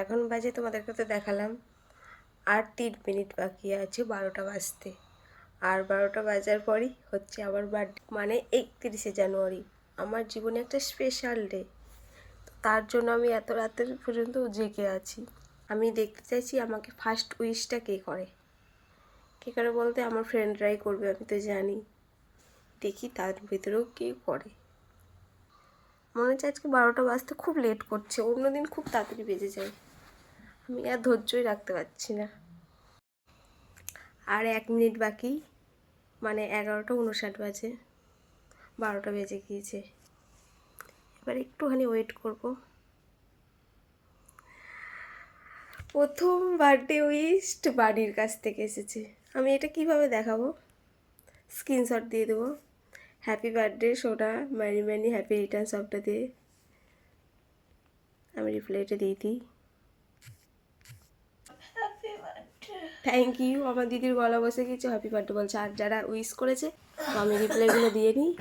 এখন বাজে, তোমাদেরকে তো দেখালাম, আর 3 মিনিট বাকি আছে 12টা বাজতে। আর 12টা বাজার পরই হচ্ছে আমার বার্থডে, মানে 31শে জানুয়ারি, আমার জীবনে একটা স্পেশাল ডে। তার জন্য আমি এত রাতের পর্যন্ত জেগে আছি। আমি দেখতে চাইছি আমাকে ফার্স্ট উইশটা কে করে। কে করে বলতে আমার ফ্রেন্ডরাই করবে, আমি তো জানি। দেখি তার ভেতরেও কে করে। মনে হচ্ছে আজকে 12টা বাজতে খুব লেট করছে, অন্যদিন খুব তাড়াতাড়ি বেজে যায়। আমি আর ধৈর্যই রাখতে পারছি না। আর 1 মিনিট বাকি, মানে 11টা 59 বাজে, 12টা বেজে গিয়েছে। এবার একটুখানি ওয়েট করব। প্রথম বার্থডে উইশড বাড়ির কাছ থেকে এসেছে। আমি এটা কিভাবে দেখাবো? স্ক্রিনশট দিয়ে দেবো। হ্যাপি বার্থডে সোনা, many many happy returns of the day. আমি রিপ্লাইটা দিয়ে দিই। Thank you. আমার দিদির গলা বসে গেছে, হ্যাপি বার্থডে বলছে। আর যারা উইশ করেছে, তো আমি রিপ্লাইগুলো দিয়ে নিই।